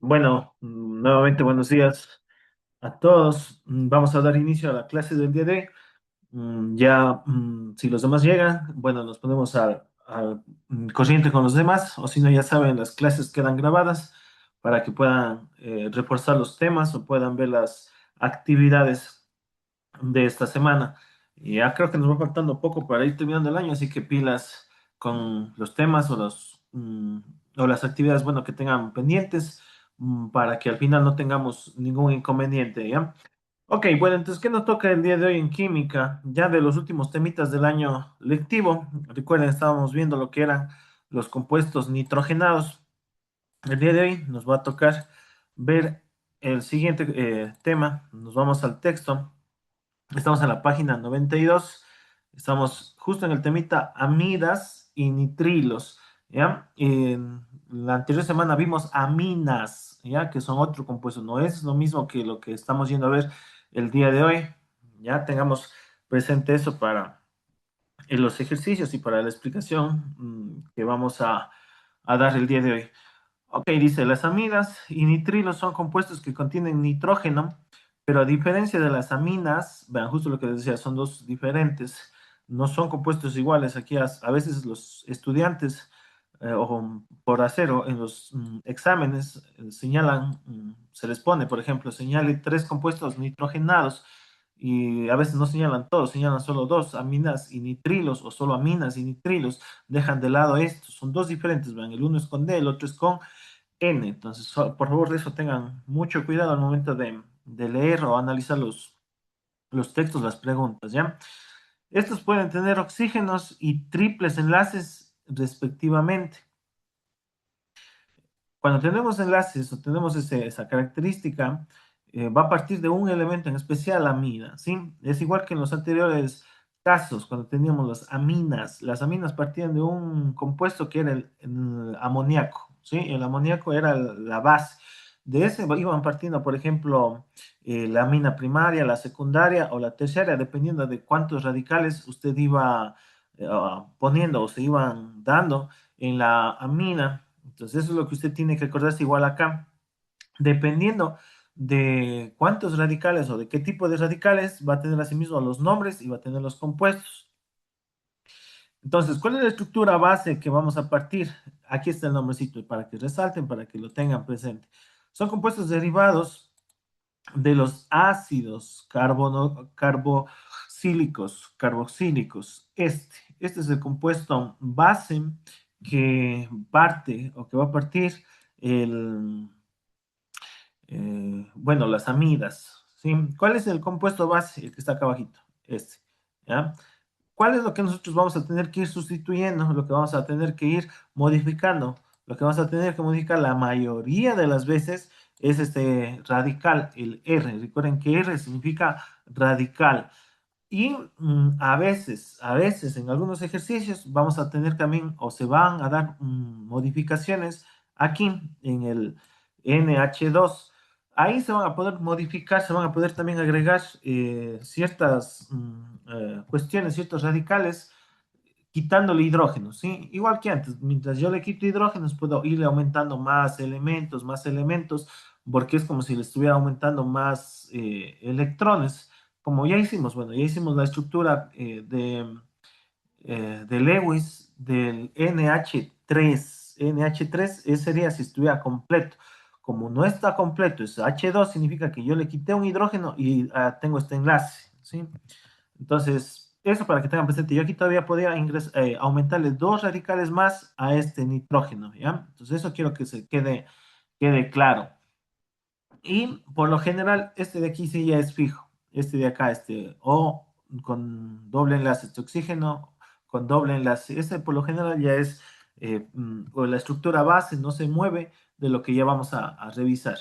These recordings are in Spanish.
Bueno, nuevamente buenos días a todos. Vamos a dar inicio a la clase del día de hoy. Si los demás llegan, bueno, nos ponemos al corriente con los demás, o si no, ya saben, las clases quedan grabadas para que puedan reforzar los temas o puedan ver las actividades de esta semana. Y ya creo que nos va faltando poco para ir terminando el año, así que pilas con los temas o las actividades, bueno, que tengan pendientes, para que al final no tengamos ningún inconveniente, ¿ya? Ok, bueno, entonces, ¿qué nos toca el día de hoy en química? Ya de los últimos temitas del año lectivo, recuerden, estábamos viendo lo que eran los compuestos nitrogenados. El día de hoy nos va a tocar ver el siguiente tema. Nos vamos al texto. Estamos en la página 92. Estamos justo en el temita amidas y nitrilos, ¿ya? En la anterior semana vimos aminas, ¿ya? Que son otro compuesto. No es lo mismo que lo que estamos yendo a ver el día de hoy. Ya tengamos presente eso para los ejercicios y para la explicación que vamos a dar el día de hoy. Ok, dice, las aminas y nitrilos son compuestos que contienen nitrógeno, pero a diferencia de las aminas, vean, justo lo que les decía, son dos diferentes, no son compuestos iguales. Aquí a veces los estudiantes, o por acero, en los exámenes señalan, se les pone, por ejemplo, señale tres compuestos nitrogenados, y a veces no señalan todos, señalan solo dos, aminas y nitrilos, o solo aminas y nitrilos, dejan de lado estos, son dos diferentes, vean, el uno es con D, el otro es con N. Entonces, por favor, de eso tengan mucho cuidado al momento de leer o analizar los textos, las preguntas, ¿ya? Estos pueden tener oxígenos y triples enlaces respectivamente. Cuando tenemos enlaces o tenemos esa característica, va a partir de un elemento en especial, amina, ¿sí? Es igual que en los anteriores casos, cuando teníamos las aminas. Las aminas partían de un compuesto que era el amoníaco, ¿sí? El amoníaco era la base. De ese iban partiendo, por ejemplo, la amina primaria, la secundaria o la terciaria, dependiendo de cuántos radicales usted iba poniendo o se iban dando en la amina. Entonces, eso es lo que usted tiene que acordarse igual acá. Dependiendo de cuántos radicales o de qué tipo de radicales, va a tener asimismo los nombres y va a tener los compuestos. Entonces, ¿cuál es la estructura base que vamos a partir? Aquí está el nombrecito para que resalten, para que lo tengan presente. Son compuestos derivados de los ácidos carboxílicos. Este es el compuesto base que parte o que va a partir el, bueno, las amidas, ¿sí? ¿Cuál es el compuesto base? El que está acá abajito, este, ¿ya? ¿Cuál es lo que nosotros vamos a tener que ir sustituyendo? Lo que vamos a tener que ir modificando. Lo que vamos a tener que modificar la mayoría de las veces es este radical, el R. Recuerden que R significa radical. Y a veces, en algunos ejercicios vamos a tener también, o se van a dar modificaciones aquí en el NH2. Ahí se van a poder modificar, se van a poder también agregar ciertas cuestiones, ciertos radicales, quitándole hidrógenos, ¿sí? Igual que antes, mientras yo le quito hidrógenos, puedo irle aumentando más elementos, porque es como si le estuviera aumentando más electrones, como ya hicimos, bueno, ya hicimos la estructura de Lewis del NH3. NH3 ese sería si estuviera completo. Como no está completo, es H2, significa que yo le quité un hidrógeno y tengo este enlace, ¿sí? Entonces, eso para que tengan presente. Yo aquí todavía podría aumentarle dos radicales más a este nitrógeno, ¿ya? Entonces, eso quiero que se quede claro. Y por lo general, este de aquí sí ya es fijo. Este de acá, este O con doble enlace, este oxígeno con doble enlace. Este por lo general ya es, o la estructura base no se mueve de lo que ya vamos a revisar.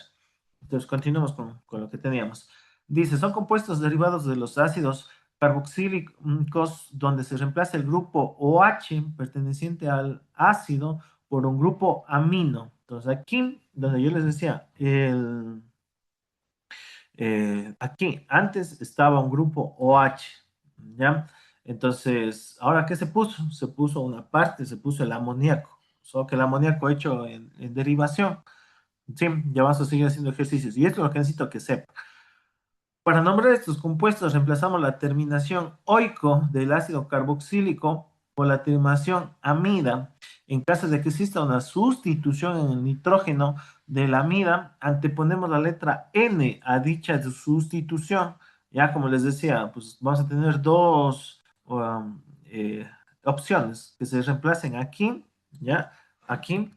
Entonces, continuamos con lo que teníamos. Dice, son compuestos derivados de los ácidos carboxílicos donde se reemplaza el grupo OH perteneciente al ácido por un grupo amino. Entonces, aquí, donde yo les decía, aquí antes estaba un grupo OH, ¿ya? Entonces, ¿ahora qué se puso? Se puso una parte, se puso el amoníaco, solo que el amoníaco hecho en derivación. Sí, ya vamos a seguir haciendo ejercicios. Y esto es lo que necesito que sepa. Para nombrar estos compuestos, reemplazamos la terminación oico del ácido carboxílico por la terminación amida. En caso de que exista una sustitución en el nitrógeno de la amida, anteponemos la letra N a dicha sustitución. Ya como les decía, pues vamos a tener dos opciones, que se reemplacen aquí, ya, aquí,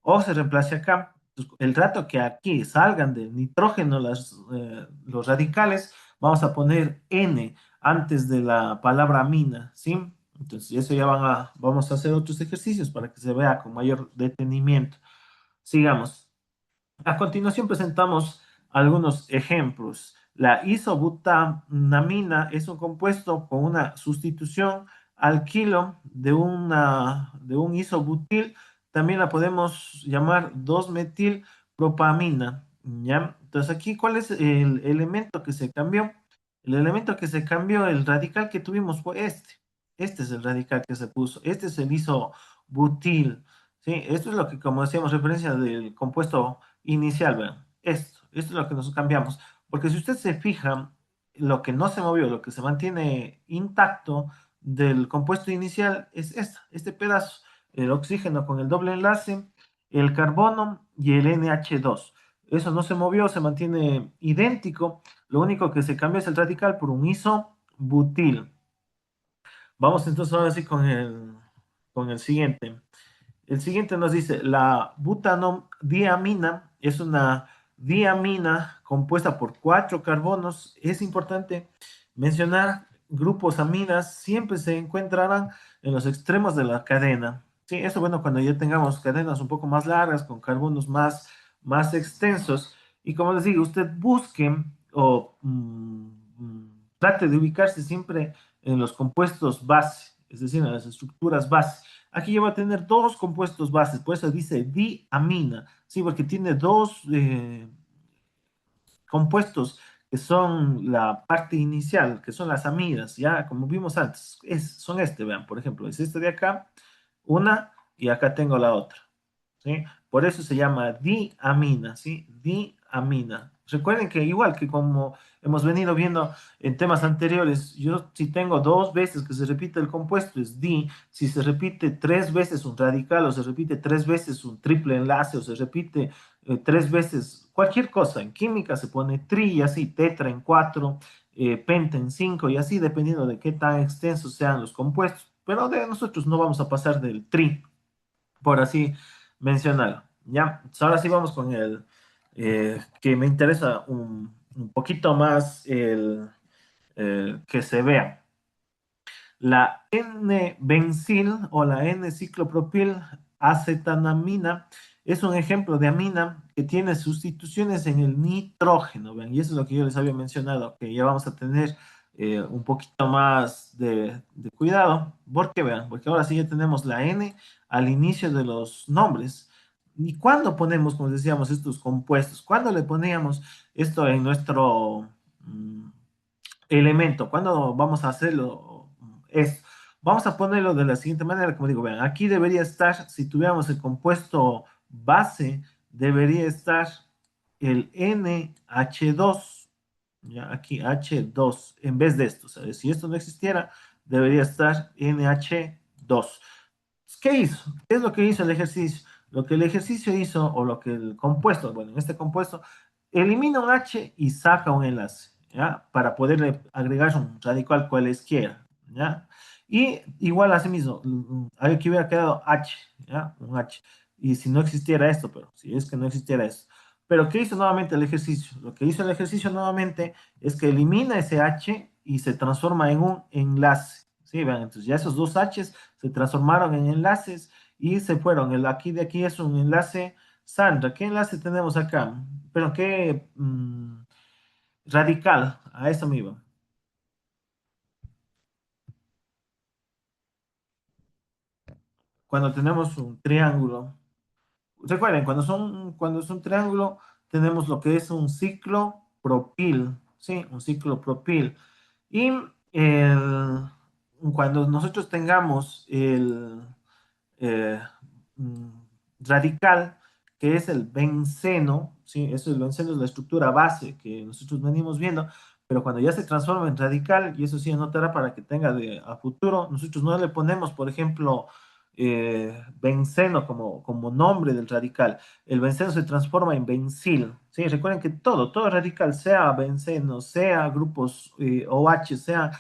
o se reemplace acá. El rato que aquí salgan del nitrógeno los radicales, vamos a poner N antes de la palabra amina, ¿sí? Entonces, eso ya vamos a hacer otros ejercicios para que se vea con mayor detenimiento. Sigamos. A continuación presentamos algunos ejemplos. La isobutanamina es un compuesto con una sustitución al kilo de un isobutil. También la podemos llamar 2-metilpropamina. ¿Ya? Entonces aquí, ¿cuál es el elemento que se cambió? El elemento que se cambió, el radical que tuvimos fue este. Este es el radical que se puso. Este es el isobutil. ¿Sí? Esto es lo que, como decíamos, referencia del compuesto inicial, vean, esto es lo que nos cambiamos, porque si usted se fija, lo que no se movió, lo que se mantiene intacto del compuesto inicial es este pedazo, el oxígeno con el doble enlace, el carbono y el NH2. Eso no se movió, se mantiene idéntico, lo único que se cambia es el radical por un isobutil. Vamos entonces ahora sí con el siguiente. El siguiente nos dice, la butanodiamina es una diamina compuesta por 4 carbonos. Es importante mencionar grupos aminas siempre se encontrarán en los extremos de la cadena. Sí, eso bueno cuando ya tengamos cadenas un poco más largas con carbonos más extensos. Y como les digo, usted busque o trate de ubicarse siempre en los compuestos base, es decir, en las estructuras base. Aquí ya va a tener dos compuestos bases, por eso dice diamina, sí, porque tiene dos compuestos que son la parte inicial, que son las amidas, ya como vimos antes, son vean, por ejemplo, es este de acá, una, y acá tengo la otra. ¿Sí? Por eso se llama diamina, ¿sí? Diamina. Recuerden que igual que como hemos venido viendo en temas anteriores, yo si tengo 2 veces que se repite el compuesto es di, si se repite 3 veces un radical o se repite 3 veces un triple enlace o se repite 3 veces cualquier cosa, en química se pone tri y así, tetra en 4, penta en 5 y así dependiendo de qué tan extensos sean los compuestos, pero de nosotros no vamos a pasar del tri por así mencionarlo. Ya, pues ahora sí vamos con el que me interesa un poquito más el que se vea. La N-benzil o la N-ciclopropil acetanamina es un ejemplo de amina que tiene sustituciones en el nitrógeno, ¿ven? Y eso es lo que yo les había mencionado, que ya vamos a tener un poquito más de cuidado. ¿Por qué? Vean, porque ahora sí ya tenemos la N al inicio de los nombres. ¿Y cuándo ponemos, como decíamos, estos compuestos? ¿Cuándo le poníamos esto en nuestro elemento? ¿Cuándo vamos a hacerlo? Vamos a ponerlo de la siguiente manera, como digo, vean, aquí debería estar, si tuviéramos el compuesto base, debería estar el NH2, ya aquí H2, en vez de esto, ¿sabes? Si esto no existiera, debería estar NH2. ¿Qué hizo? ¿Qué es lo que hizo el ejercicio? Lo que el ejercicio hizo, o lo que el compuesto, bueno, en este compuesto, elimina un H y saca un enlace, ¿ya? Para poderle agregar un radical cualesquiera, ¿ya? Y igual así mismo, aquí hubiera quedado H, ¿ya? Un H. Y si no existiera esto, pero si es que no existiera esto. Pero ¿qué hizo nuevamente el ejercicio? Lo que hizo el ejercicio nuevamente es que elimina ese H y se transforma en un enlace. ¿Sí? Vean, entonces ya esos dos H's se transformaron en enlaces y se fueron. El aquí de aquí es un enlace Sandra. ¿Qué enlace tenemos acá? Pero qué radical. A eso me iba. Cuando tenemos un triángulo. Recuerden, cuando es un triángulo, tenemos lo que es un ciclo propil. ¿Sí? Un ciclo propil. Y el- cuando nosotros tengamos el eh, mm, radical, que es el benceno, ¿sí? Eso, el benceno es la estructura base que nosotros venimos viendo, pero cuando ya se transforma en radical, y eso sí anotará para que tenga a futuro, nosotros no le ponemos, por ejemplo, benceno como nombre del radical. El benceno se transforma en bencil, ¿sí? Recuerden que todo radical, sea benceno, sea grupos OH, sea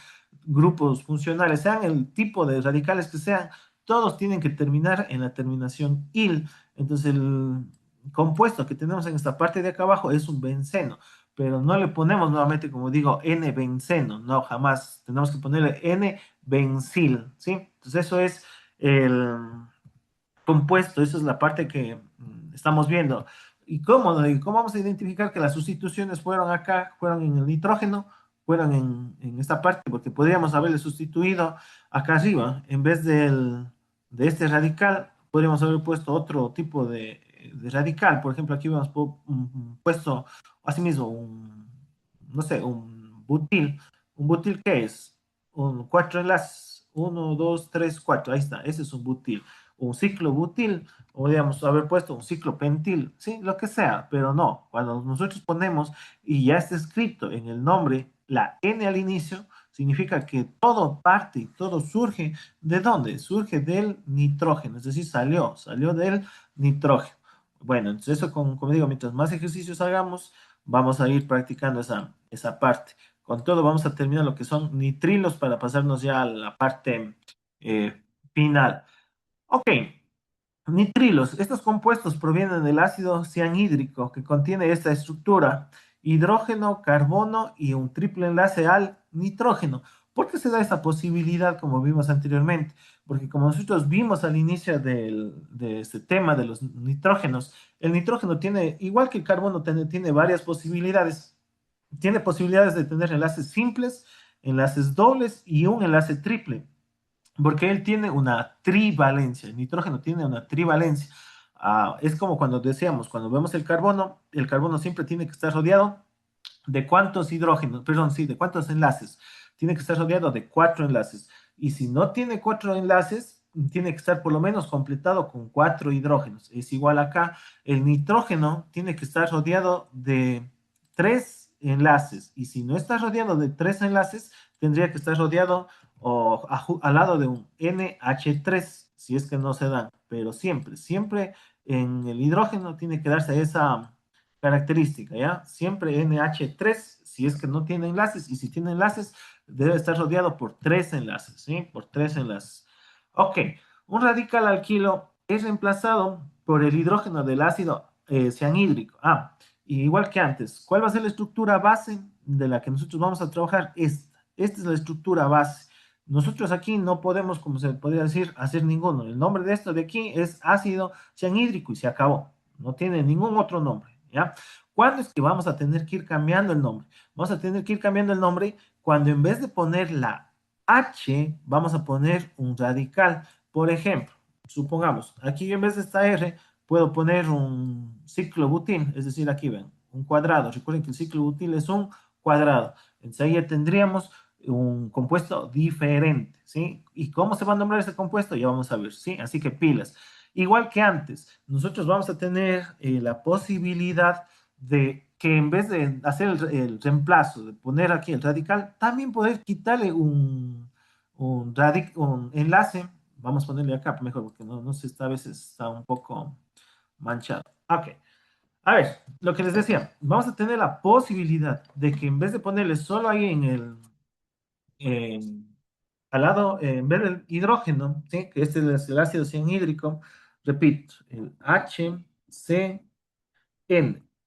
grupos funcionales, sean el tipo de radicales que sean, todos tienen que terminar en la terminación il. Entonces, el compuesto que tenemos en esta parte de acá abajo es un benceno, pero no le ponemos nuevamente, como digo, N-benceno, no, jamás. Tenemos que ponerle N-bencil, ¿sí? Entonces, eso es el compuesto, esa es la parte que estamos viendo. ¿Y cómo vamos a identificar que las sustituciones fueron acá, fueron en el nitrógeno, fueron en esta parte? Porque podríamos haberle sustituido acá arriba, en vez de este radical, podríamos haber puesto otro tipo de radical. Por ejemplo, aquí hemos puesto, asimismo, no sé, un butil. ¿Un butil qué es? Un cuatro enlaces. Uno, dos, tres, cuatro. Ahí está. Ese es un butil. Un ciclo butil. Podríamos haber puesto un ciclo pentil. Sí, lo que sea. Pero no. Cuando nosotros ponemos y ya está escrito en el nombre la N al inicio, significa que todo parte y todo surge. ¿De dónde? Surge del nitrógeno. Es decir, salió del nitrógeno. Bueno, entonces eso, como digo, mientras más ejercicios hagamos, vamos a ir practicando esa parte. Con todo, vamos a terminar lo que son nitrilos para pasarnos ya a la parte final. Ok, nitrilos. Estos compuestos provienen del ácido cianhídrico que contiene esta estructura: hidrógeno, carbono y un triple enlace al nitrógeno. ¿Por qué se da esa posibilidad como vimos anteriormente? Porque como nosotros vimos al inicio de este tema de los nitrógenos, el nitrógeno tiene, igual que el carbono, tiene varias posibilidades. Tiene posibilidades de tener enlaces simples, enlaces dobles y un enlace triple, porque él tiene una trivalencia. El nitrógeno tiene una trivalencia. Es como cuando decíamos, cuando vemos el carbono siempre tiene que estar rodeado de cuántos hidrógenos, perdón, sí, de cuántos enlaces. Tiene que estar rodeado de cuatro enlaces. Y si no tiene cuatro enlaces, tiene que estar por lo menos completado con cuatro hidrógenos. Es igual acá. El nitrógeno tiene que estar rodeado de tres enlaces. Y si no está rodeado de tres enlaces, tendría que estar rodeado al lado de un NH3, si es que no se dan. Pero siempre en el hidrógeno tiene que darse esa característica, ¿ya? Siempre NH3, si es que no tiene enlaces, y si tiene enlaces, debe estar rodeado por tres enlaces, ¿sí? Por tres enlaces. Ok, un radical alquilo es reemplazado por el hidrógeno del ácido cianhídrico. Igual que antes, ¿cuál va a ser la estructura base de la que nosotros vamos a trabajar? Esta es la estructura base. Nosotros aquí no podemos, como se podría decir, hacer ninguno. El nombre de esto de aquí es ácido cianhídrico y se acabó. No tiene ningún otro nombre, ¿ya? ¿Cuándo es que vamos a tener que ir cambiando el nombre? Vamos a tener que ir cambiando el nombre cuando en vez de poner la H, vamos a poner un radical. Por ejemplo, supongamos, aquí en vez de esta R, puedo poner un ciclo butil, es decir, aquí ven, un cuadrado. Recuerden que el ciclo butil es un cuadrado. Entonces ahí ya tendríamos un compuesto diferente, ¿sí? ¿Y cómo se va a nombrar ese compuesto? Ya vamos a ver, ¿sí? Así que pilas. Igual que antes, nosotros vamos a tener la posibilidad de que en vez de hacer el reemplazo, de poner aquí el radical, también poder quitarle un enlace. Vamos a ponerle acá mejor, porque no sé, esta vez está un poco manchado. Ok. A ver, lo que les decía, vamos a tener la posibilidad de que en vez de ponerle solo ahí en- al lado, en vez del hidrógeno, ¿sí? Que este es el ácido cianhídrico, repito, el HCN.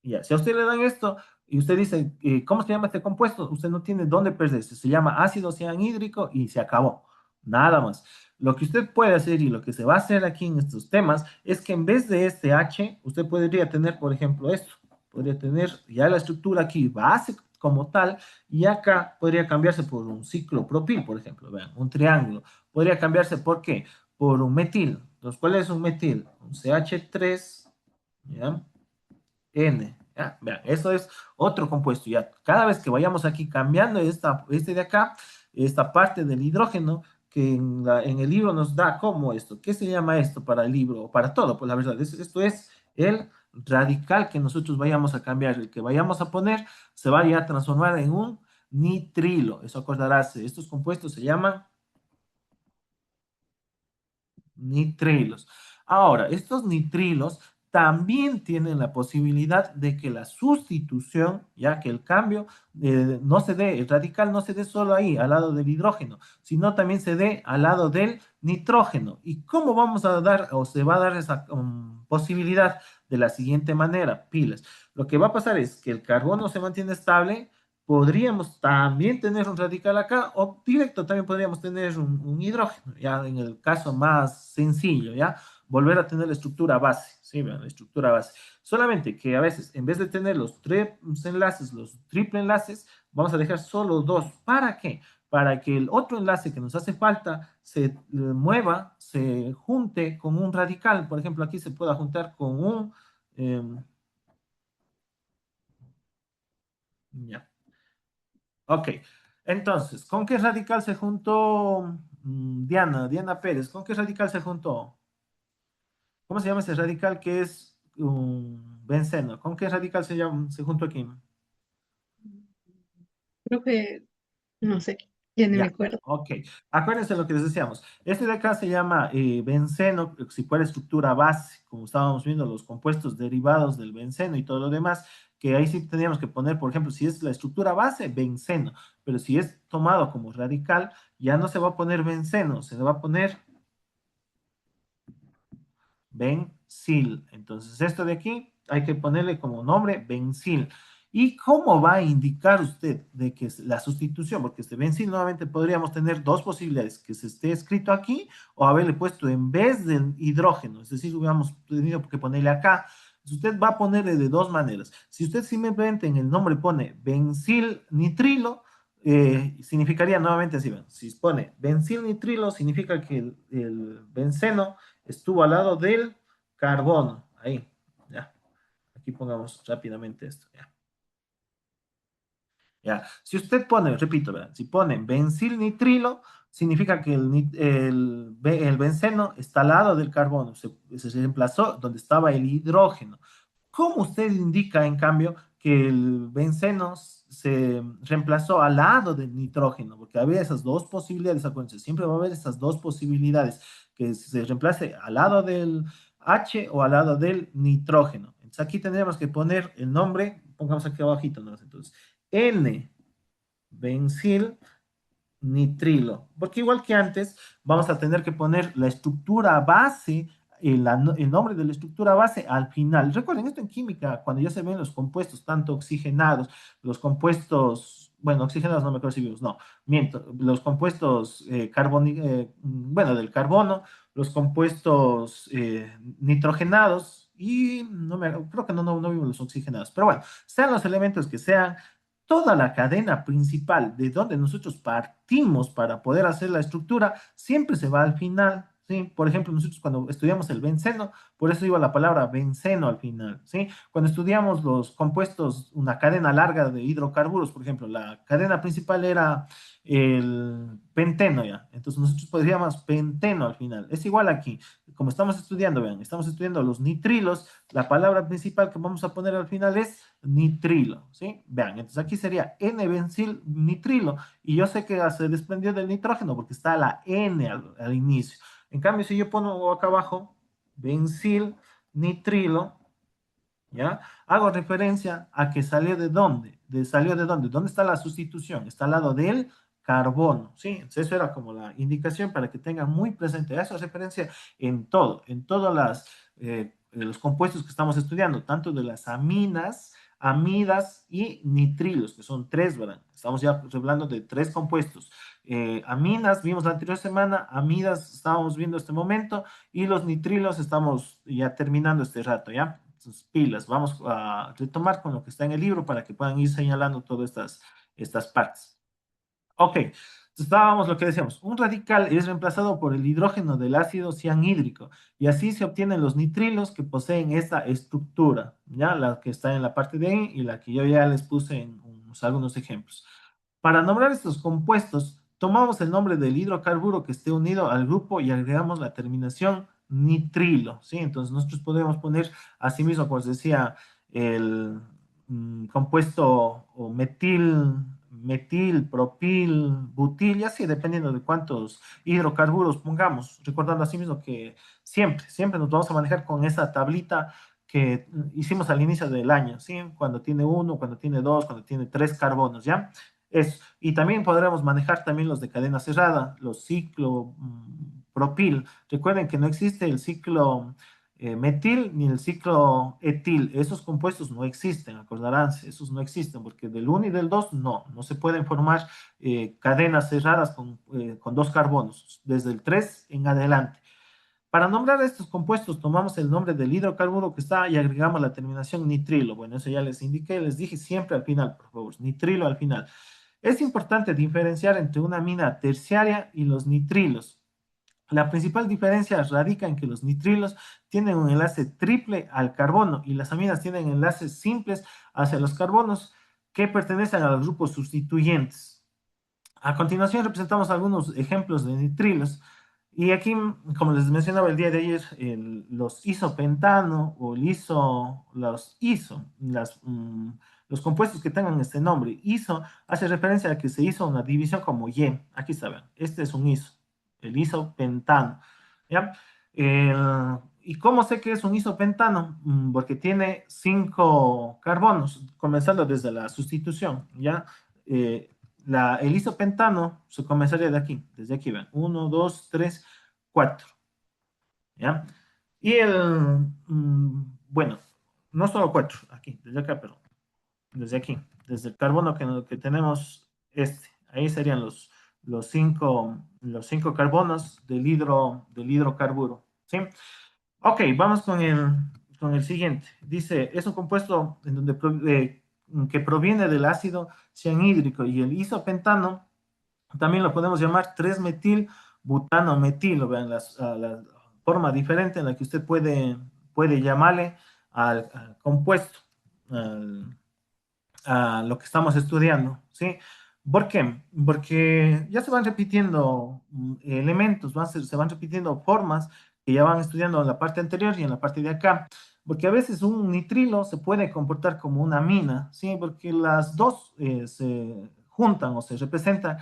Ya, si a usted le dan esto y usted dice, ¿cómo se llama este compuesto? Usted no tiene dónde perderse. Se llama ácido cianhídrico y se acabó. Nada más. Lo que usted puede hacer y lo que se va a hacer aquí en estos temas es que en vez de este H, usted podría tener, por ejemplo, esto. Podría tener ya la estructura aquí base como tal, y acá podría cambiarse por un ciclo propil, por ejemplo. Vean, un triángulo. Podría cambiarse ¿por qué? Por un metil. Entonces, ¿cuál es un metil? Un CH3, ¿ya? N. ¿Ya? Vean, eso es otro compuesto. Ya, cada vez que vayamos aquí cambiando este de acá, esta parte del hidrógeno, que en el libro nos da como esto. ¿Qué se llama esto para el libro? O para todo, pues la verdad, esto es el radical que nosotros vayamos a cambiar, el que vayamos a poner, se vaya a transformar en un nitrilo. Eso acordarás, estos compuestos se llaman nitrilos. Ahora, estos nitrilos también tienen la posibilidad de que la sustitución, ya que el cambio no se dé, el radical no se dé solo ahí, al lado del hidrógeno, sino también se dé al lado del nitrógeno. ¿Y cómo vamos a dar o se va a dar esa posibilidad? De la siguiente manera, pilas. Lo que va a pasar es que el carbono se mantiene estable, podríamos también tener un radical acá, o directo también podríamos tener un hidrógeno, ya en el caso más sencillo, ya volver a tener la estructura base, ¿sí? Vean, la estructura base. Solamente que a veces, en vez de tener los tres enlaces, los triple enlaces, vamos a dejar solo dos. ¿Para qué? Para que el otro enlace que nos hace falta se mueva, se junte con un radical. Por ejemplo, aquí se pueda juntar con un... ya. Ok, entonces, ¿con qué radical se juntó Diana Pérez? ¿Con qué radical se juntó? ¿Cómo se llama ese radical que es benceno? ¿Con qué radical se juntó aquí? Creo que, no sé, ya no me Ya, acuerdo. ok. Acuérdense lo que les decíamos. Este de acá se llama benceno, si fuera estructura base, como estábamos viendo los compuestos derivados del benceno y todo lo demás, que ahí sí teníamos que poner, por ejemplo, si es la estructura base, benceno, pero si es tomado como radical, ya no se va a poner benceno, se le va a poner Benzil. Entonces, esto de aquí hay que ponerle como nombre Benzil. ¿Y cómo va a indicar usted de que es la sustitución? Porque este Benzil nuevamente podríamos tener dos posibilidades, que se esté escrito aquí o haberle puesto en vez del hidrógeno, es decir, hubiéramos tenido que ponerle acá. Usted va a ponerle de dos maneras. Si usted simplemente en el nombre pone Benzil nitrilo, significaría nuevamente así, si pone Benzil nitrilo, significa que el benceno estuvo al lado del carbono. Ahí, ya. Aquí pongamos rápidamente esto, ya. Ya. Si usted pone, repito, ¿verdad? Si pone bencil nitrilo, significa que el benceno está al lado del carbono, se reemplazó donde estaba el hidrógeno. ¿Cómo usted indica, en cambio, que el benceno se reemplazó al lado del nitrógeno? Porque había esas dos posibilidades, acuérdense, siempre va a haber esas dos posibilidades, que se reemplace al lado del H o al lado del nitrógeno. Entonces aquí tendríamos que poner el nombre, pongamos aquí abajito, ¿no? Entonces, N-bencil nitrilo, porque igual que antes, vamos a tener que poner la estructura base, el nombre de la estructura base al final. Recuerden esto en química, cuando ya se ven los compuestos, tanto oxigenados, los compuestos, bueno, oxigenados no me acuerdo si vimos, no, miento, los compuestos bueno, del carbono, los compuestos nitrogenados, y creo que no vimos los oxigenados, pero bueno, sean los elementos que sean, toda la cadena principal de donde nosotros partimos para poder hacer la estructura siempre se va al final, ¿sí? Por ejemplo, nosotros cuando estudiamos el benceno, por eso iba la palabra benceno al final, ¿sí? Cuando estudiamos los compuestos, una cadena larga de hidrocarburos, por ejemplo, la cadena principal era el penteno ya, entonces nosotros podríamos penteno al final. Es igual aquí, como estamos estudiando, vean, estamos estudiando los nitrilos, la palabra principal que vamos a poner al final es nitrilo, ¿sí? Vean, entonces aquí sería N-bencil nitrilo, y yo sé que se desprendió del nitrógeno porque está la N al inicio. En cambio, si yo pongo acá abajo bencil nitrilo, ¿ya? Hago referencia a que salió de dónde, salió de dónde, ¿dónde está la sustitución? Está al lado del carbono, ¿sí? Entonces eso era como la indicación para que tengan muy presente, eso es referencia en todas los compuestos que estamos estudiando, tanto de las aminas, amidas y nitrilos, que son tres, ¿verdad? Estamos ya hablando de tres compuestos. Aminas vimos la anterior semana, amidas estábamos viendo este momento y los nitrilos estamos ya terminando este rato, ¿ya? Entonces, pilas, vamos a retomar con lo que está en el libro para que puedan ir señalando todas estas partes. Ok, entonces estábamos lo que decíamos, un radical es reemplazado por el hidrógeno del ácido cianhídrico y así se obtienen los nitrilos que poseen esta estructura, ¿ya? La que está en la parte de ahí y la que yo ya les puse en algunos ejemplos. Para nombrar estos compuestos, tomamos el nombre del hidrocarburo que esté unido al grupo y agregamos la terminación nitrilo, ¿sí? Entonces nosotros podemos poner, asimismo, como les decía, el compuesto o metil, propil, butil, y así, dependiendo de cuántos hidrocarburos pongamos, recordando asimismo que siempre nos vamos a manejar con esa tablita que hicimos al inicio del año, ¿sí? Cuando tiene uno, cuando tiene dos, cuando tiene tres carbonos, ¿ya? Eso. Y también podremos manejar también los de cadena cerrada, los ciclo propil. Recuerden que no existe el ciclo metil ni el ciclo etil. Esos compuestos no existen, acordarán, esos no existen porque del uno y del 2 no se pueden formar cadenas cerradas con dos carbonos, desde el 3 en adelante. Para nombrar estos compuestos, tomamos el nombre del hidrocarburo que está y agregamos la terminación nitrilo. Bueno, eso ya les indiqué, les dije siempre al final, por favor, nitrilo al final. Es importante diferenciar entre una amina terciaria y los nitrilos. La principal diferencia radica en que los nitrilos tienen un enlace triple al carbono y las aminas tienen enlaces simples hacia los carbonos que pertenecen a los grupos sustituyentes. A continuación representamos algunos ejemplos de nitrilos. Y aquí, como les mencionaba el día de ayer, los isopentano o los compuestos que tengan este nombre, iso, hace referencia a que se hizo una división como Y. Aquí está, vean, este es un iso, el isopentano. ¿Ya? ¿Y cómo sé que es un isopentano? Porque tiene cinco carbonos, comenzando desde la sustitución, ¿ya? Eh, el isopentano se comenzaría de aquí, desde aquí, ven, uno, dos, tres, cuatro, ¿ya? Y bueno, no solo cuatro, aquí, desde acá, pero desde aquí, desde el carbono que tenemos ahí serían los cinco carbonos del hidrocarburo, ¿sí? Ok, vamos con el siguiente. Dice, es un compuesto que proviene del ácido cianhídrico y el isopentano también lo podemos llamar 3-metil butano metilo. Vean la forma diferente en la que usted puede llamarle al compuesto, al, a lo que estamos estudiando, ¿sí? ¿Por qué? Porque ya se van repitiendo elementos, se van repitiendo formas que ya van estudiando en la parte anterior y en la parte de acá. Porque a veces un nitrilo se puede comportar como una mina, ¿sí? Porque las dos se juntan o se representan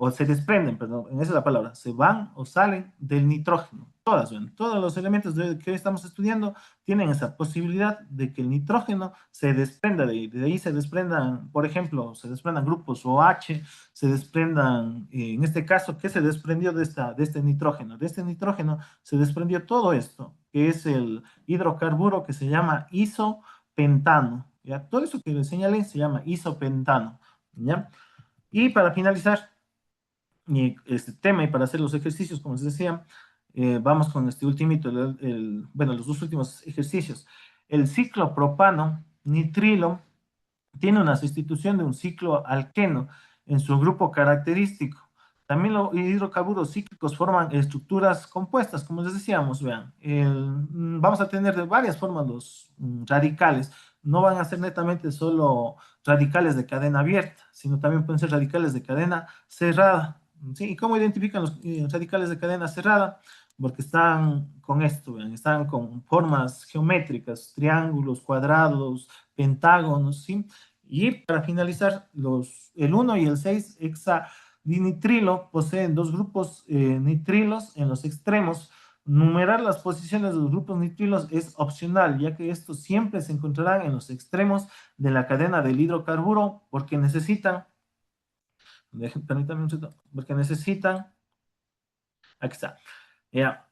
o se desprenden, perdón, esa es la palabra, se van o salen del nitrógeno. Todas, ¿ven? Todos los elementos que hoy estamos estudiando tienen esa posibilidad de que el nitrógeno se desprenda de ahí se desprendan, por ejemplo, se desprendan grupos OH, se desprendan, en este caso, ¿qué se desprendió de este nitrógeno? De este nitrógeno se desprendió todo esto, que es el hidrocarburo que se llama isopentano, ¿ya? Todo eso que les señalé se llama isopentano, ¿ya? Y para finalizar este tema y para hacer los ejercicios, como les decía, vamos con este ultimito, bueno, los dos últimos ejercicios. El ciclo propano nitrilo tiene una sustitución de un ciclo alqueno en su grupo característico. También los hidrocarburos cíclicos forman estructuras compuestas, como les decíamos, vean, vamos a tener de varias formas los radicales. No van a ser netamente solo radicales de cadena abierta, sino también pueden ser radicales de cadena cerrada. ¿Sí? ¿Y cómo identifican los radicales de cadena cerrada? Porque están con esto, vean, están con formas geométricas, triángulos, cuadrados, pentágonos, ¿sí? Y para finalizar, el 1 y el 6 hexadinitrilo poseen dos grupos nitrilos en los extremos. Numerar las posiciones de los grupos nitrilos es opcional, ya que estos siempre se encontrarán en los extremos de la cadena del hidrocarburo porque permítanme un segundo, porque necesitan, aquí está, ya,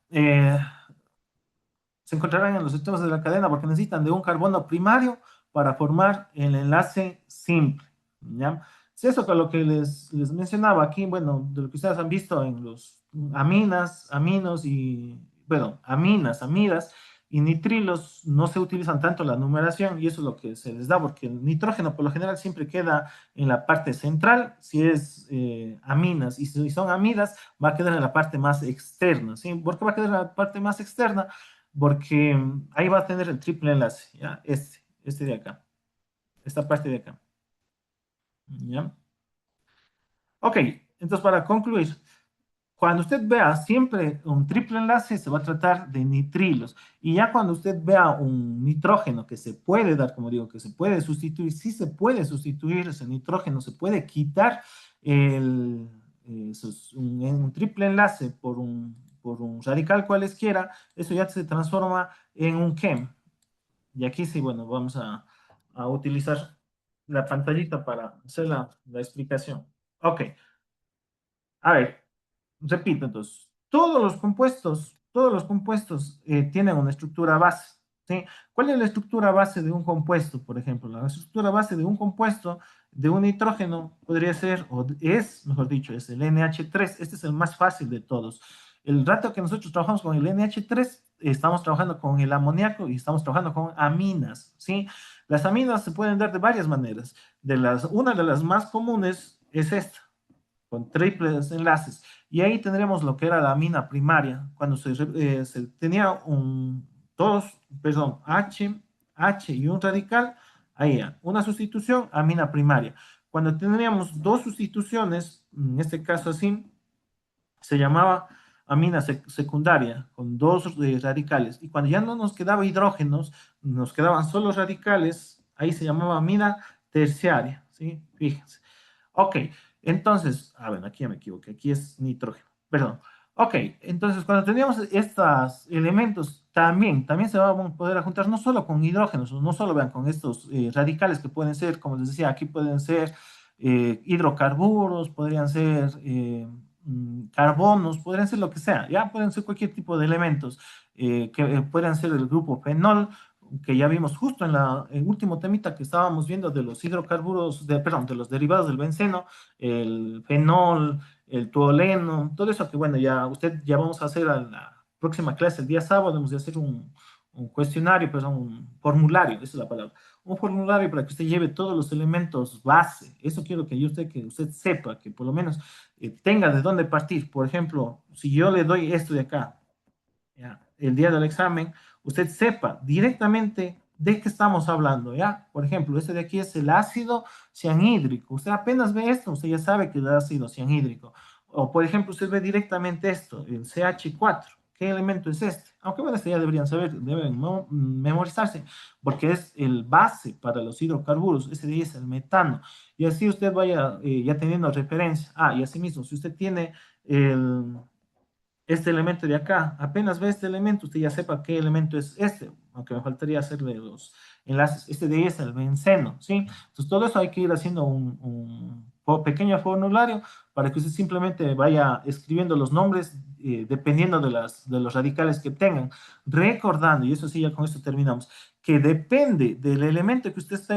se encontrarán en los extremos de la cadena porque necesitan de un carbono primario para formar el enlace simple. ¿Ya? Es eso con lo que les mencionaba aquí, bueno, de lo que ustedes han visto en los aminos y, bueno, amidas y nitrilos no se utilizan tanto la numeración y eso es lo que se les da porque el nitrógeno por lo general siempre queda en la parte central, si es aminas y si son amidas va a quedar en la parte más externa, ¿sí? ¿Por qué va a quedar en la parte más externa? Porque ahí va a tener el triple enlace, ¿ya? Este de acá, esta parte de acá, ¿ya? Ok, entonces para concluir, cuando usted vea siempre un triple enlace, se va a tratar de nitrilos. Y ya cuando usted vea un nitrógeno que se puede dar, como digo, que se puede sustituir, sí se puede sustituir ese nitrógeno, se puede quitar el, un triple enlace por un radical cualesquiera, eso ya se transforma en un chem. Y aquí sí, bueno, vamos a utilizar la pantallita para hacer la explicación. Ok, a ver, repito, entonces, todos los compuestos tienen una estructura base, ¿sí? ¿Cuál es la estructura base de un compuesto, por ejemplo? La estructura base de un compuesto de un nitrógeno podría ser, o es, mejor dicho, es el NH3. Este es el más fácil de todos. El rato que nosotros trabajamos con el NH3, estamos trabajando con el amoníaco y estamos trabajando con aminas, ¿sí? Las aminas se pueden dar de varias maneras. Una de las más comunes es esta, con triples enlaces. Y ahí tendremos lo que era la amina primaria, cuando se tenía dos, perdón, H y un radical, ahí ya, una sustitución, amina primaria. Cuando tendríamos dos sustituciones, en este caso así, se llamaba amina secundaria, con dos radicales. Y cuando ya no nos quedaba hidrógenos, nos quedaban solo radicales, ahí se llamaba amina terciaria, ¿sí? Fíjense. Ok, entonces, ver, aquí ya me equivoqué, aquí es nitrógeno, perdón. Ok, entonces cuando teníamos estos elementos, también se van a poder juntar no solo con hidrógenos, no solo vean con estos radicales que pueden ser, como les decía, aquí pueden ser hidrocarburos, podrían ser carbonos, podrían ser lo que sea, ya pueden ser cualquier tipo de elementos que puedan ser el grupo fenol, que ya vimos justo en el último temita que estábamos viendo de los hidrocarburos, perdón, de los derivados del benceno, el fenol, el tolueno, todo eso que bueno, ya vamos a hacer a la próxima clase, el día sábado, vamos a hacer un cuestionario, perdón, un formulario, esa es la palabra, un formulario para que usted lleve todos los elementos base. Eso quiero que usted sepa, que por lo menos tenga de dónde partir. Por ejemplo, si yo le doy esto de acá, ¿ya? El día del examen, usted sepa directamente de qué estamos hablando, ¿ya? Por ejemplo, este de aquí es el ácido cianhídrico. Usted apenas ve esto, usted ya sabe que es el ácido cianhídrico. O, por ejemplo, usted ve directamente esto, el CH4. ¿Qué elemento es este? Aunque bueno, este ya deberían saber, deben memorizarse, porque es el base para los hidrocarburos. Ese de ahí es el metano. Y así usted vaya ya teniendo referencia. Ah, y así mismo, si usted tiene este elemento de acá. Apenas ve este elemento, usted ya sepa qué elemento es este, aunque me faltaría hacerle los enlaces. Este de ahí es el benceno, ¿sí? Entonces, todo eso hay que ir haciendo un pequeño formulario para que usted simplemente vaya escribiendo los nombres dependiendo de los radicales que tengan, recordando, y eso sí, ya con esto terminamos, que depende del elemento que usted está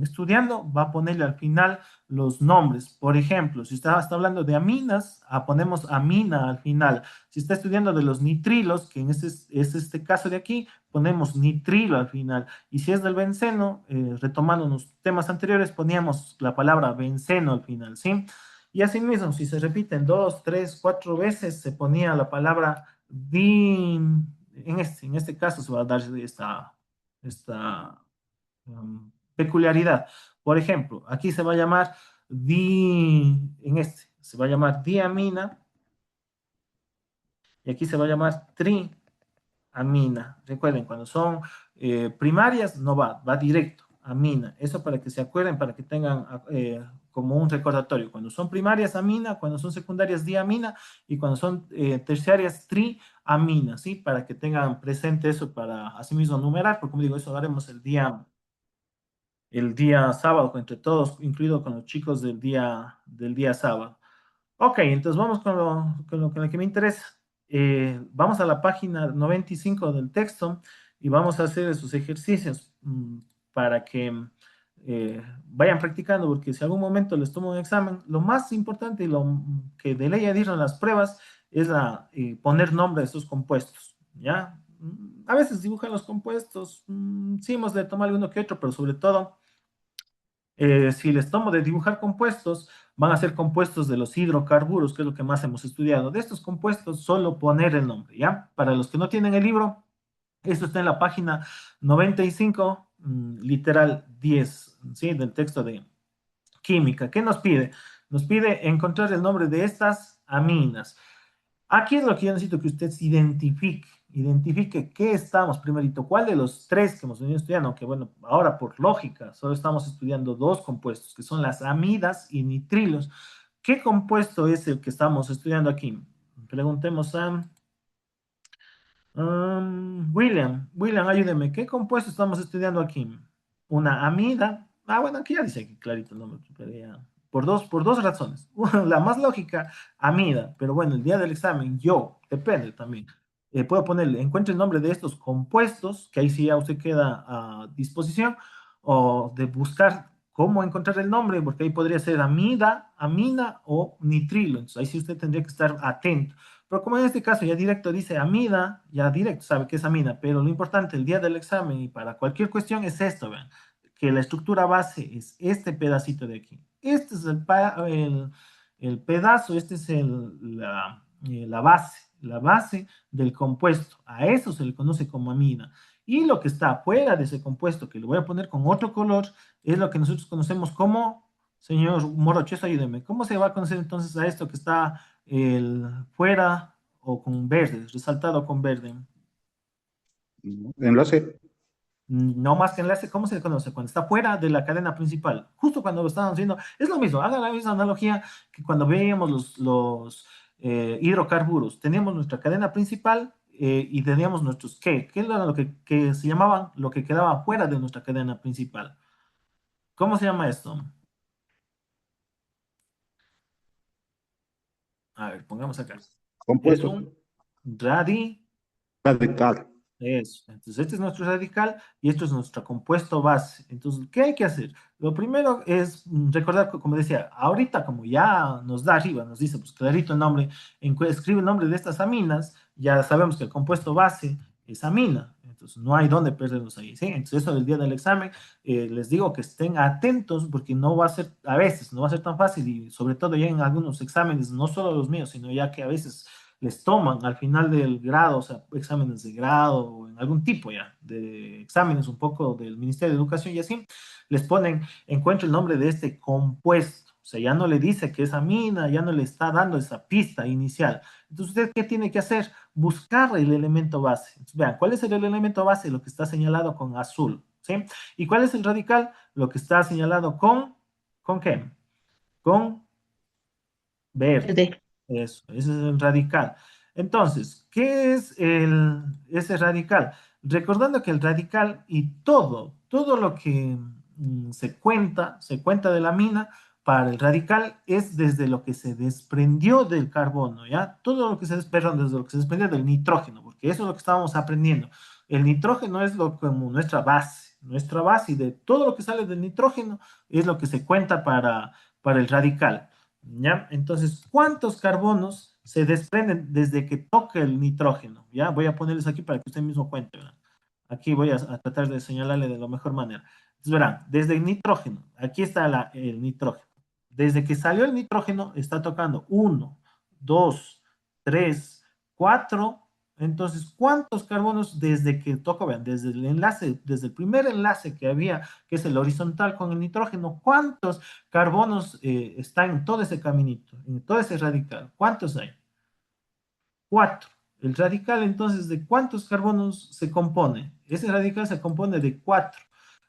estudiando, va a ponerle al final los nombres. Por ejemplo, si está hablando de aminas, ponemos amina al final. Si está estudiando de los nitrilos, que es este caso de aquí, ponemos nitrilo al final. Y si es del benceno, retomando los temas anteriores, poníamos la palabra benceno al final, ¿sí? Y asimismo, si se repiten dos, tres, cuatro veces, se ponía la palabra din. En este caso se va a dar esta peculiaridad. Por ejemplo, aquí se va a llamar se va a llamar diamina y aquí se va a llamar triamina. Recuerden, cuando son primarias no va directo, amina. Eso para que se acuerden, para que tengan como un recordatorio. Cuando son primarias, amina, cuando son secundarias, diamina y cuando son terciarias, triamina, ¿sí? Para que tengan presente eso para asimismo numerar, porque como digo, eso lo haremos el día sábado entre todos, incluido con los chicos del día sábado. Ok, entonces vamos con lo que me interesa. Vamos a la página 95 del texto y vamos a hacer esos ejercicios para que vayan practicando, porque si algún momento les tomo un examen, lo más importante y lo que de ley dieron las pruebas es poner nombre a esos compuestos, ¿ya? A veces dibujan los compuestos, sí hemos de tomar uno que otro, pero sobre todo si les tomo de dibujar compuestos, van a ser compuestos de los hidrocarburos, que es lo que más hemos estudiado. De estos compuestos, solo poner el nombre, ¿ya? Para los que no tienen el libro, esto está en la página 95, literal 10, ¿sí? Del texto de química. ¿Qué nos pide? Nos pide encontrar el nombre de estas aminas. Aquí es lo que yo necesito que usted se identifique qué estamos primerito, cuál de los tres que hemos venido estudiando, que bueno, ahora por lógica, solo estamos estudiando dos compuestos, que son las amidas y nitrilos. ¿Qué compuesto es el que estamos estudiando aquí? Preguntemos a William, ayúdeme. ¿Qué compuesto estamos estudiando aquí? Una amida. Ah, bueno, aquí ya dice aquí clarito el nombre, pero ya. Por dos razones. La más lógica, amida. Pero bueno, el día del examen, depende también. Puedo ponerle, encuentre el nombre de estos compuestos, que ahí sí ya usted queda a disposición, o de buscar cómo encontrar el nombre, porque ahí podría ser amida, amina o nitrilo. Entonces ahí sí usted tendría que estar atento. Pero como en este caso ya directo dice amida, ya directo sabe que es amida, pero lo importante el día del examen y para cualquier cuestión es esto, vean, que la estructura base es este pedacito de aquí. Este es el pedazo, este es la base del compuesto. A eso se le conoce como amida. Y lo que está fuera de ese compuesto, que lo voy a poner con otro color, es lo que nosotros conocemos como, señor Moroches, ayúdeme, ¿cómo se va a conocer entonces a esto que está el fuera o con verde, resaltado con verde? Enlace. No más que enlace, ¿cómo se le conoce? Cuando está fuera de la cadena principal. Justo cuando lo estaban haciendo, es lo mismo, haga la misma analogía que cuando veíamos los hidrocarburos. Teníamos nuestra cadena principal y teníamos nuestros ¿qué era lo que se llamaban lo que quedaba fuera de nuestra cadena principal? ¿Cómo se llama esto? A ver, pongamos acá. Es Compuesto. un radi. Radical. Eso. Entonces, este es nuestro radical y esto es nuestro compuesto base. Entonces, ¿qué hay que hacer? Lo primero es recordar, como decía, ahorita como ya nos da arriba, nos dice pues clarito el nombre, escribe el nombre de estas aminas, ya sabemos que el compuesto base es amina. Entonces, no hay dónde perdernos ahí, ¿sí? Entonces, eso del día del examen, les digo que estén atentos porque no va a ser, a veces, no va a ser tan fácil y sobre todo ya en algunos exámenes, no solo los míos, sino ya que a veces les toman al final del grado, o sea, exámenes de grado o en algún tipo ya de exámenes un poco del Ministerio de Educación y así, les ponen, encuentra el nombre de este compuesto. O sea, ya no le dice que es amina, ya no le está dando esa pista inicial. Entonces, ¿usted qué tiene que hacer? Buscar el elemento base. Entonces, vean, ¿cuál es el elemento base? Lo que está señalado con azul, ¿sí? ¿Y cuál es el radical? Lo que está señalado ¿con qué? Con verde. Verde. Eso, ese es el radical. Entonces, ¿qué es ese radical? Recordando que el radical y todo lo que se cuenta de la mina para el radical es desde lo que se desprendió del carbono, ¿ya? Todo lo que perdón, desde lo que se desprendió del nitrógeno, porque eso es lo que estábamos aprendiendo. El nitrógeno es como nuestra base y de todo lo que sale del nitrógeno es lo que se cuenta para el radical. ¿Ya? Entonces, ¿cuántos carbonos se desprenden desde que toca el nitrógeno? ¿Ya? Voy a ponerles aquí para que usted mismo cuente, ¿verdad? Aquí voy a tratar de señalarle de la mejor manera. Entonces, verán, desde el nitrógeno, aquí está el nitrógeno. Desde que salió el nitrógeno, está tocando uno, dos, tres, cuatro. Entonces, ¿cuántos carbonos desde que toca? Vean, desde el enlace, desde el primer enlace que había, que es el horizontal con el nitrógeno, ¿cuántos carbonos están en todo ese caminito, en todo ese radical? ¿Cuántos hay? Cuatro. El radical, entonces, ¿de cuántos carbonos se compone? Ese radical se compone de cuatro.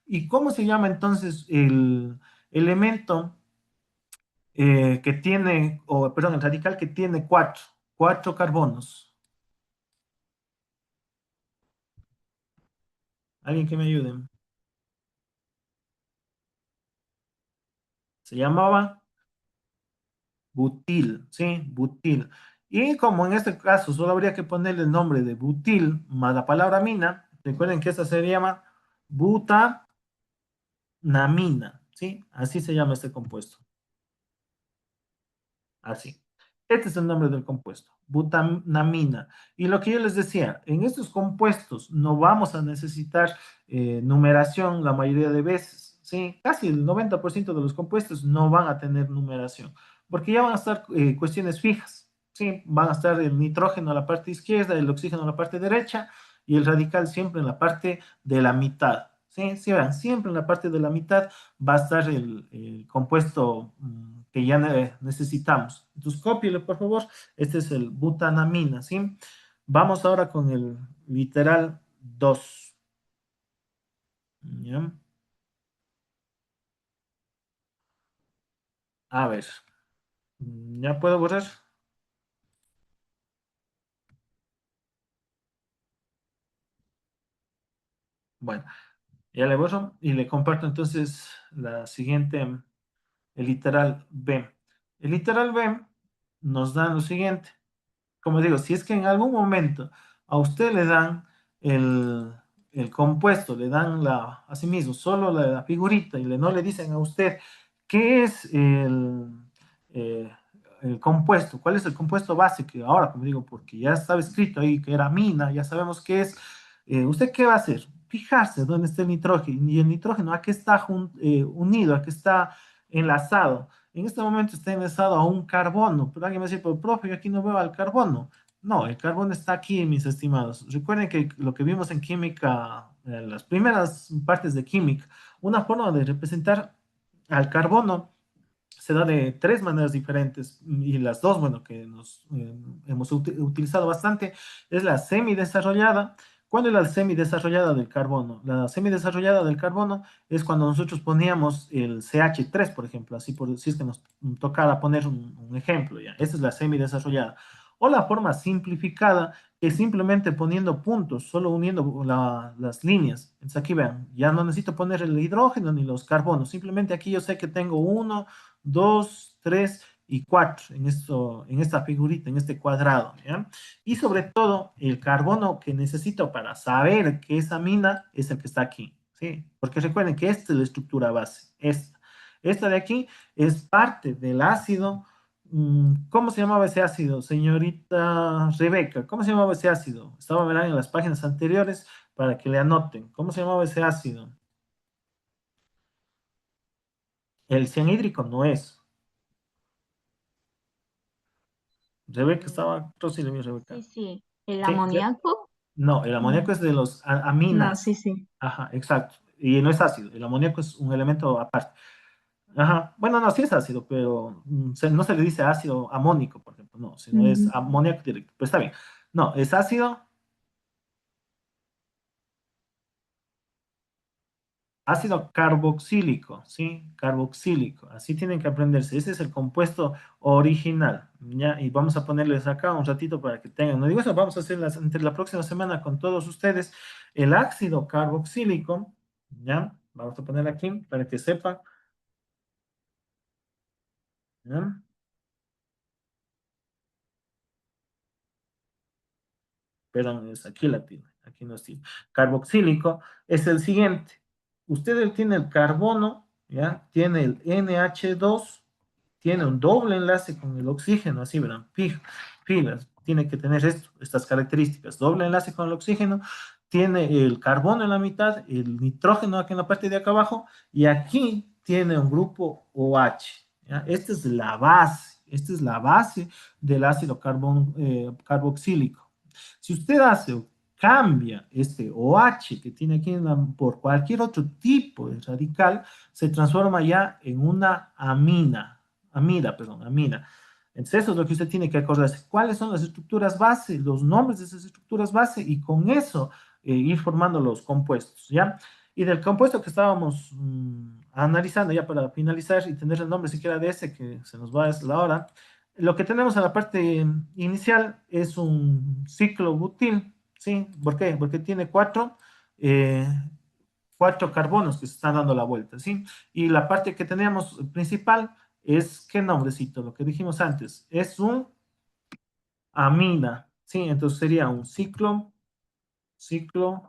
¿Y cómo se llama entonces el elemento que tiene, o perdón, el radical que tiene cuatro carbonos? ¿Alguien que me ayude? Se llamaba butil, ¿sí? Butil. Y como en este caso solo habría que ponerle el nombre de butil más la palabra mina, recuerden que esta se llama butanamina, ¿sí? Así se llama este compuesto. Así. Este es el nombre del compuesto, butanamina. Y lo que yo les decía, en estos compuestos no vamos a necesitar numeración la mayoría de veces, ¿sí? Casi el 90% de los compuestos no van a tener numeración, porque ya van a estar cuestiones fijas, ¿sí? Van a estar el nitrógeno a la parte izquierda, el oxígeno a la parte derecha y el radical siempre en la parte de la mitad. Sí, sí, vean, siempre en la parte de la mitad va a estar el compuesto que ya necesitamos. Entonces, cópiele, por favor. Este es el butanamina, ¿sí? Vamos ahora con el literal 2. ¿Ya? A ver, ¿ya puedo borrar? Bueno, ya le borro y le comparto entonces la siguiente, el literal B. El literal B nos da lo siguiente. Como digo, si es que en algún momento a usted le dan el, el compuesto, le dan a sí mismo solo la figurita y no le dicen a usted qué es eh, el compuesto, cuál es el compuesto base, que ahora, como digo, porque ya estaba escrito ahí que era amina, ya sabemos qué es, ¿usted qué va a hacer? Fijarse dónde está el nitrógeno y el nitrógeno, a qué está unido, a qué está enlazado. En este momento está enlazado a un carbono, pero alguien me dice, pero profe, yo aquí no veo al carbono. No, el carbono está aquí, mis estimados. Recuerden que lo que vimos en química, en las primeras partes de química, una forma de representar al carbono se da de tres maneras diferentes y las dos, bueno, que nos hemos utilizado bastante, es la semidesarrollada. ¿Cuál es la semidesarrollada del carbono? La semidesarrollada del carbono es cuando nosotros poníamos el CH3, por ejemplo, así por si es que nos tocara poner un ejemplo ya. Esa es la semidesarrollada. O la forma simplificada, que es simplemente poniendo puntos, solo uniendo las líneas. Entonces aquí vean, ya no necesito poner el hidrógeno ni los carbonos, simplemente aquí yo sé que tengo uno, 2, 3 y 4 en esta figurita, en este cuadrado, ¿ya? Y sobre todo, el carbono que necesito para saber que esa amina es el que está aquí, ¿sí? Porque recuerden que esta es la estructura base, esta. Esta de aquí es parte del ácido. ¿Cómo se llamaba ese ácido, señorita Rebeca? ¿Cómo se llamaba ese ácido? Estaba verán en las páginas anteriores para que le anoten. ¿Cómo se llamaba ese ácido? El cianhídrico no es. Rebeca Mm, estaba, Rosy, sí, Rebeca. sí. El Sí, amoníaco. no, el Mm, amoníaco es de los no, sí, aminas. sí. Ajá, exacto. Y no es ácido. El amoníaco es un elemento aparte. Ajá. Bueno, no, sí es ácido, pero no se le dice ácido amónico, por ejemplo, no, sino es Ujú. amoníaco directo. Pero está bien. No, es ácido carboxílico, ¿sí? Carboxílico. Así tienen que aprenderse. Ese es el compuesto original, ¿ya? Y vamos a ponerles acá un ratito para que tengan. No digo eso, vamos a hacer entre la próxima semana con todos ustedes el ácido carboxílico, ¿ya? Vamos a poner aquí para que sepan, ¿ya? Perdón, es aquí la tiene, aquí no tiene. Carboxílico es el siguiente. Usted tiene el carbono, ¿ya? Tiene el NH2, tiene un doble enlace con el oxígeno, así verán, filas, tiene que tener estas características, doble enlace con el oxígeno, tiene el carbono en la mitad, el nitrógeno aquí en la parte de acá abajo, y aquí tiene un grupo OH. ¿Ya? Esta es la base del ácido carboxílico. Si usted hace o cambia este OH que tiene aquí por cualquier otro tipo de radical, se transforma ya en una amida. Entonces, eso es lo que usted tiene que acordarse. ¿Cuáles son las estructuras base, los nombres de esas estructuras base? Y con eso ir formando los compuestos, ¿ya? Y del compuesto que estábamos analizando, ya para finalizar y tener el nombre siquiera de ese, que se nos va a la hora, lo que tenemos en la parte inicial es un ciclo butil, ¿sí? ¿Por qué? Porque tiene eh, cuatro carbonos que se están dando la vuelta, ¿sí? Y la parte que teníamos principal es, ¿qué nombrecito? Lo que dijimos antes, es un amina, ¿sí? Entonces sería un ciclo